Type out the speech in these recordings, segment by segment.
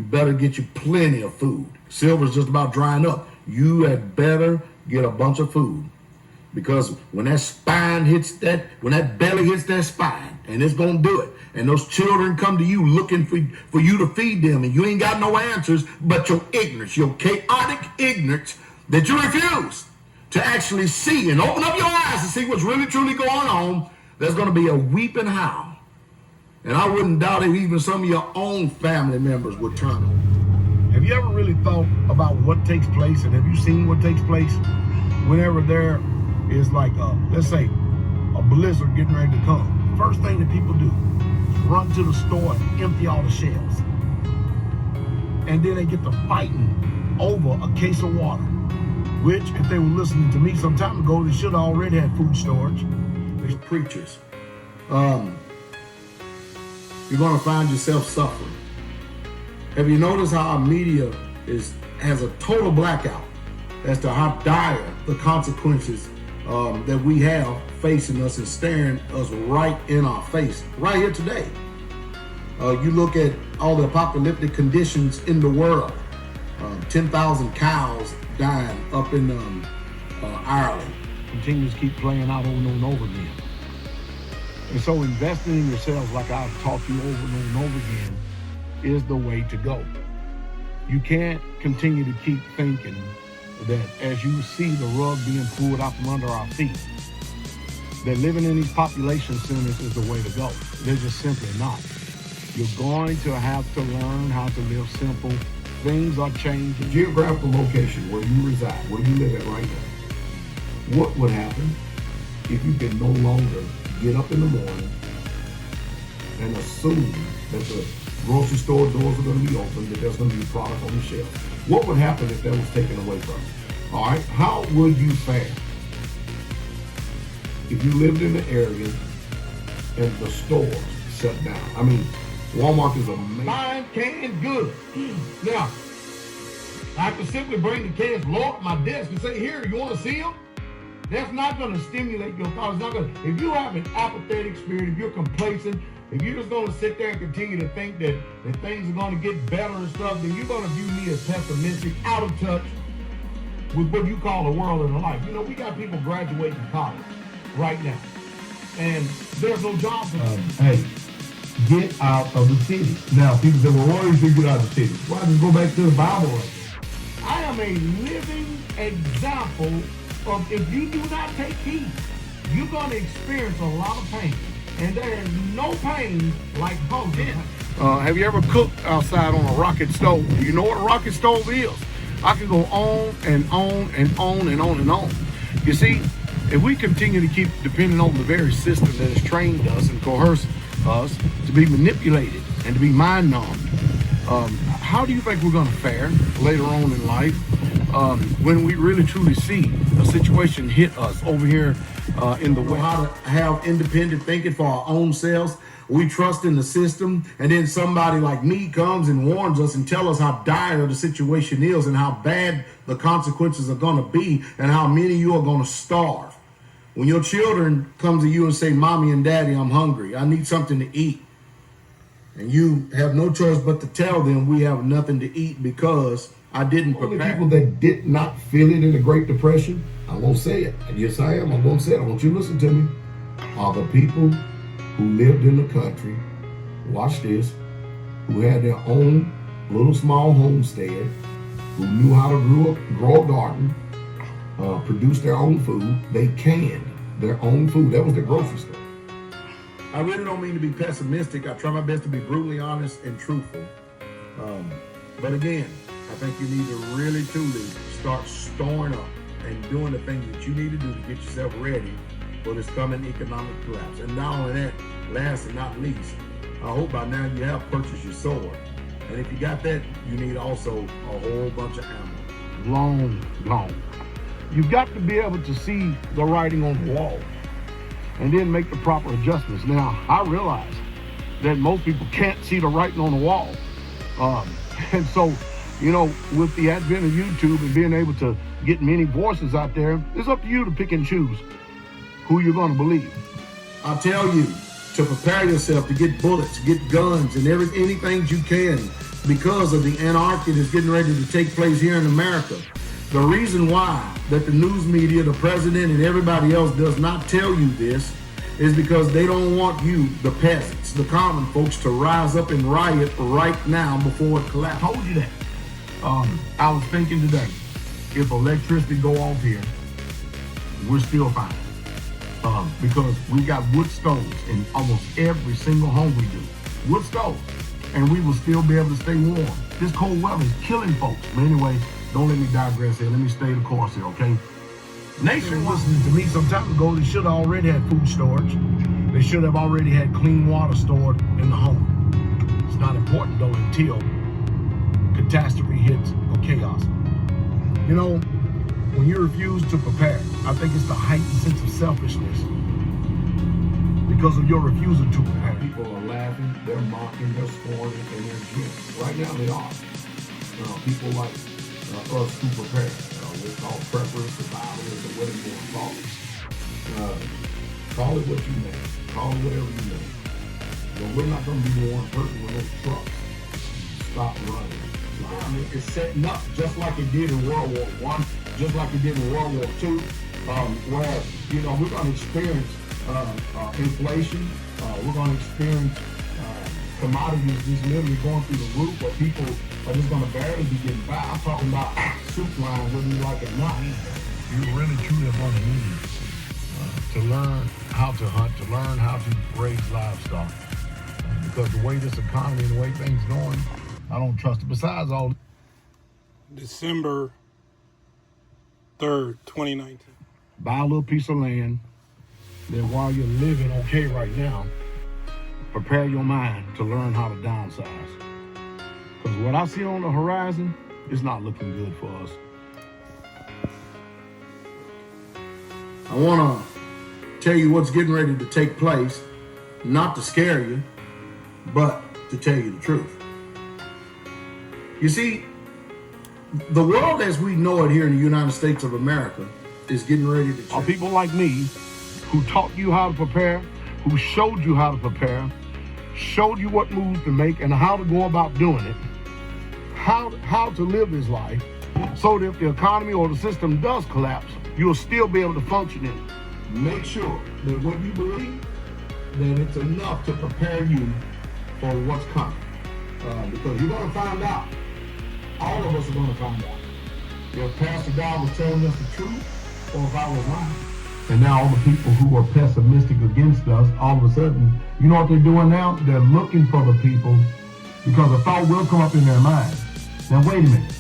better get you plenty of food. Silver's just about drying up. You had better get a bunch of food. Because when that spine hits that, when that belly hits that spine, and it's going to do it, and those children come to you looking for you to feed them, and you ain't got no answers but your ignorance, your chaotic ignorance that you refuse to actually see and open up your eyes to see what's really truly going on, there's going to be a weeping howl. And I wouldn't doubt if even some of your own family members would turn on. Have you ever really thought about what takes place, and have you seen what takes place whenever there is like let's say a blizzard getting ready to come? First thing that people do is run to the store and empty all the shelves. And then they get to fighting over a case of water, which if they were listening to me some time ago, they should have already had food storage. There's preachers. You're gonna find yourself suffering. Have you noticed how our media has a total blackout as to how dire the consequences that we have facing us and staring us right in our face, right here today? You look at all the apocalyptic conditions in the world. 10,000 cows dying up in Ireland. Continues to keep playing out over and over again. And so investing in yourselves, like I've taught you over and over again, is the way to go. You can't continue to keep thinking that as you see the rug being pulled out from under our feet, that living in these population centers is the way to go. They're just simply not. You're going to have to learn how to live simple. Things are changing. Geographical location, where you reside, where you live at right now. What would happen if you could no longer get up in the morning and assume that the grocery store doors are going to be open, that there's going to be product on the shelf? What would happen if that was taken away from you? All right, how would you fare if you lived in the area and the stores shut down? I mean, Walmart is amazing. Buying canned goods. Now, I can simply bring the cans low up my desk and say, here, you want to see them? That's not going to stimulate your thoughts. It's not going to, if you have an apathetic spirit, if you're complacent, if you're just going to sit there and continue to think that things are going to get better and stuff, then you're going to view me as pessimistic, out of touch with what you call the world and the life. You know, we got people graduating college right now, and there's no jobs for them. Hey, get out of the city. Now, people say, well, why do you think get out of the city? Why just go back to the Bible right there? I am a living example of if you do not take heed, you're going to experience a lot of pain. And there is no pain like hunger. Have you ever cooked outside on a rocket stove? Do you know what a rocket stove is? I can go on and on and on and on and on. You see, if we continue to keep depending on the very system that has trained us and coerced us to be manipulated and to be mind-numbed, how do you think we're going to fare later on in life when we really truly see a situation hit us over here in the way? How to have independent thinking for our own selves. We trust in the system, and then somebody like me comes and warns us and tell us how dire the situation is and how bad the consequences are going to be and how many of you are going to starve. When your children come to you and say, Mommy and Daddy, I'm hungry, I need something to eat, and you have no choice but to tell them we have nothing to eat because I didn't prepare. The people that did not feel it in the Great Depression, I won't say it. Yes, I am. I'm going to say it. I want you to listen to me. Are the people who lived in the country, watch this, who had their own little small homestead, who knew how to grow a garden, produce their own food. They canned their own food. That was their grocery store. I really don't mean to be pessimistic. I try my best to be brutally honest and truthful. But again, I think you need to really, truly start storing up and doing the things that you need to do to get yourself ready for this coming economic collapse. And not only that, last and not least, I hope by now you have purchased your sword. And if you got that, you need also a whole bunch of ammo. Long gone. You've got to be able to see the writing on the wall and then make the proper adjustments. Now, I realize that most people can't see the writing on the wall. And so, you know, with the advent of YouTube and being able to get many voices out there, it's up to you to pick and choose who you're going to believe. I'll tell you, to prepare yourself to get bullets, get guns, and anything you can because of the anarchy that's getting ready to take place here in America. The reason why that the news media, the president, and everybody else does not tell you this is because they don't want you, the peasants, the common folks, to rise up and riot right now before it collapses. I told you that. I was thinking today, if electricity go off here, we're still fine. Because we got wood stoves in almost every single home we do. Wood stoves. And we will still be able to stay warm. This cold weather is killing folks. But anyway, don't let me digress here. Let me stay the course here, okay? Nation listening to me some time ago, they should have already had food storage. They should have already had clean water stored in the home. It's not important though until catastrophe hits or chaos. You know, when you refuse to prepare, I think it's the heightened sense of selfishness because of your refusal to prepare. People are laughing, they're mocking, they're scorning, and they're jeering. Right now they are. People like us who prepare. We're called preppers, survivors, or whatever you want to call it. Call it what you may. Call it whatever you may. But we're not going to be the one hurting when those trucks stop running. I mean, it's setting up just like it did in World War I, just like it did in World War II, where, you know, we're going to experience inflation. We're going to experience commodities just literally going through the roof, where people are just going to barely be getting by. I'm talking about soup line, whether you like it or not. You really truly are going to need to learn how to hunt, to learn how to raise livestock. Because the way this economy and the way things going, I don't trust it. Besides all, December 3rd, 2019. buy a little piece of land that while you're living okay right now, prepare your mind to learn how to downsize. Because what I see on the horizon is not looking good for us. I want to tell you what's getting ready to take place, not to scare you, but to tell you the truth. You see, the world as we know it here in the United States of America is getting ready to change. People like me who taught you how to prepare, who showed you how to prepare, showed you what moves to make and how to go about doing it, how to live this life, so that if the economy or the system does collapse, you'll still be able to function in it. Make sure that what you believe, that it's enough to prepare you for what's coming. Because you're going to find out. All of us are going to find out. If Pastor Dowell was telling us the truth, or if I was lying. And now all the people who are pessimistic against us, all of a sudden, you know what they're doing now? They're looking for the people, because a thought will come up in their mind. Now wait a minute.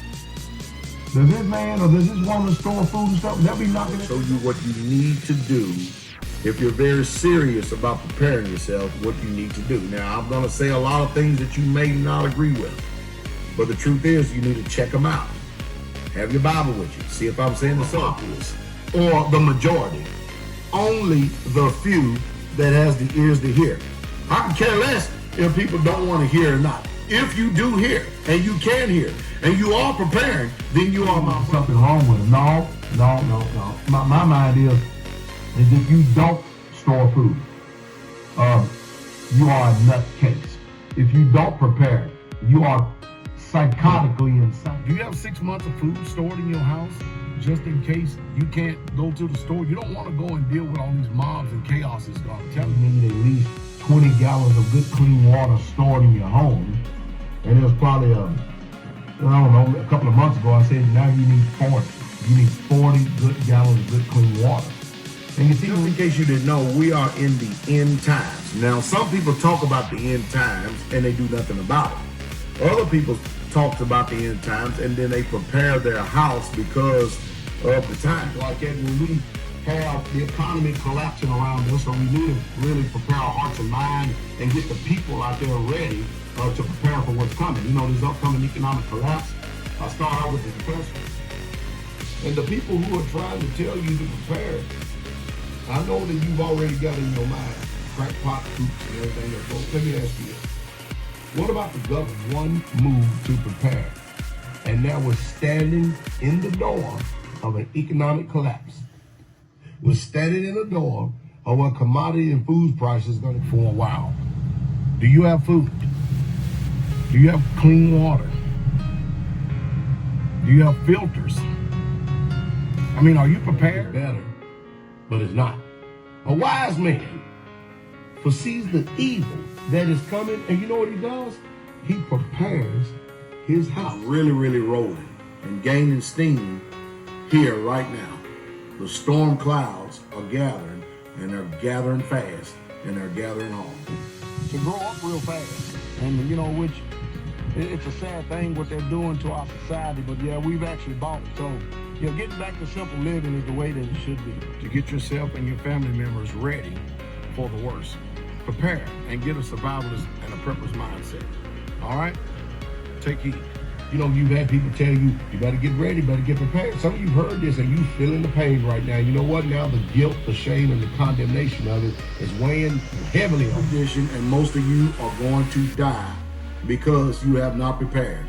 Does this man or does this woman store food and stuff? They'll be knocking it. Show you what you need to do if you're very serious about preparing yourself, what you need to do. Now, I'm going to say a lot of things that you may not agree with, but the truth is you need to check them out. Have your Bible with you. See if I'm saying the populace or the majority. Only the few that has the ears to hear. I can care less if people don't want to hear or not. If you do hear, and you can hear, and you are preparing, then you are my something wrong with it. No. My mind is if you don't store food, you are a nutcase. If you don't prepare, you are psychotically insane. Do you have 6 months of food stored in your house just in case you can't go to the store? You don't want to go and deal with all these mobs and chaos that's going to tell you. You need at least 20 gallons of good clean water stored in your home. And it was probably, a couple of months ago, I said, now you need 40. You need 40 good gallons of good clean water. And you see, just in case you didn't know, we are in the end times. Now, some people talk about the end times and they do nothing about it. Other people talk about the end times and then they prepare their house because of the time. Like that, when we have the economy collapsing around us, so we need to really prepare our hearts and minds and get the people out there ready to prepare for what's coming. You know, this upcoming economic collapse. I start out with the depression. And the people who are trying to tell you to prepare, I know that you've already got in your mind crackpot troops and everything else. So let me ask you this. What about the government? One move to prepare, and that was standing in the door of an economic collapse. Was standing in the door of what commodity and food prices is going to for a while. Do you have food? Do you have clean water? Do you have filters? I mean, are you prepared? Better, but it's not. A wise man foresees the evil that is coming, and you know what he does? He prepares his house. Really, really rolling and gaining steam here right now. The storm clouds are gathering, and they're gathering fast, and they're gathering hard. To grow up real fast, and you know, which it's a sad thing what they're doing to our society, but yeah, we've actually bought it. So yeah, getting back to simple living is the way that it should be. To get yourself and your family members ready for the worst. Prepare and get a survivalist and a prepper's mindset. All right? Take heed. You know, you've had people tell you, you better get ready, better get prepared. Some of you heard this and you feeling the pain right now. You know what? Now the guilt, the shame, and the condemnation of it is weighing heavily on you. And most of you are going to die because you have not prepared.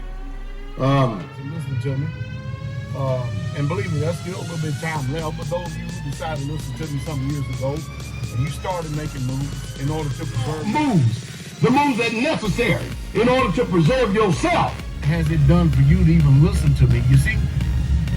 So listen to me. And believe me, there's still a little bit of time left. But those of you who decided to listen to me some years ago, and you started making moves in order to preserve moves, the moves that are necessary in order to preserve yourself. Has it done for you to even listen to me? You see,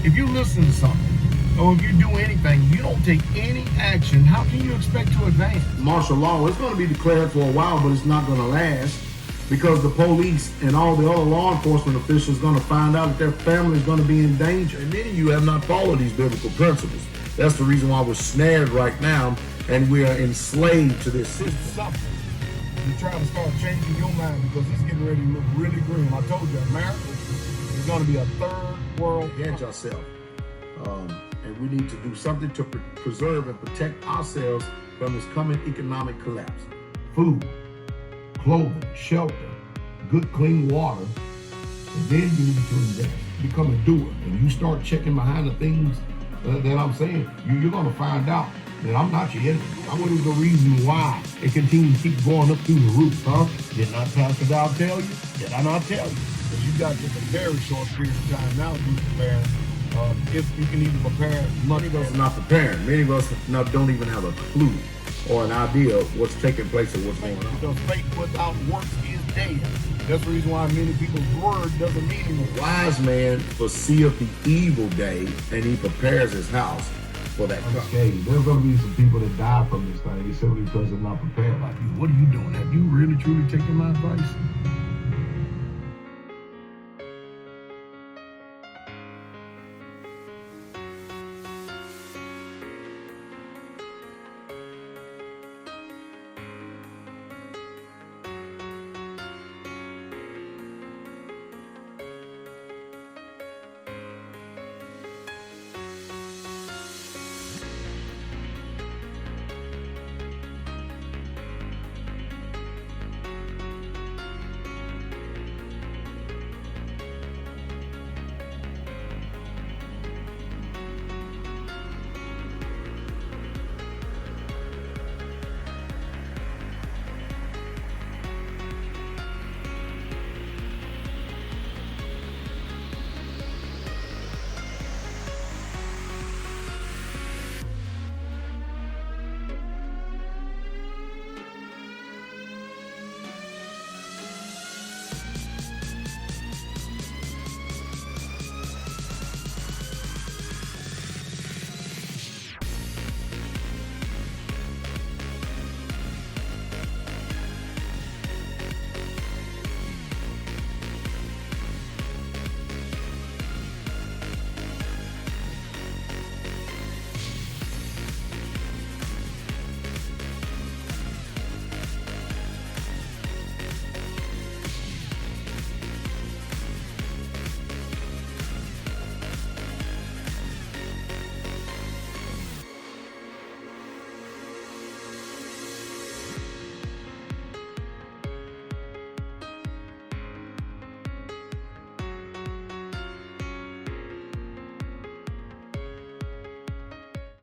if you listen to something, or if you do anything, you don't take any action, how can you expect to advance? Martial law is going to be declared for a while, but it's not going to last because the police and all the other law enforcement officials are going to find out that their family is going to be in danger. And many of you have not followed these biblical principles. That's the reason why we're snared right now and we are enslaved to this system. You're trying to start changing your mind because it's getting ready to look really grim. I told you, America is going to be a third world. Against ourselves. And we need to do something to preserve and protect ourselves from this coming economic collapse. Food, clothing, shelter, good clean water, and then you need to invest. Become a doer, and you start checking behind the things that I'm saying. You're going to find out that I'm not your enemy. I'm going to be the reason why it continues to keep going up through the roof, huh? Did not Pastor Dowell tell you? Did I not tell you? Because you got just a very short period of time now to be prepared. If you can even prepare, many of us are not prepared. Many of us don't even have a clue or an idea of what's taking place or what's going on. Because faith without works is dead. That's the reason why many people's word doesn't mean anything. A wise man foreseeth the evil day, and he prepares his house for that. Okay, there's going to be some people that die from this thing simply because they're not prepared like you. What are you doing? Have you really truly taken my advice?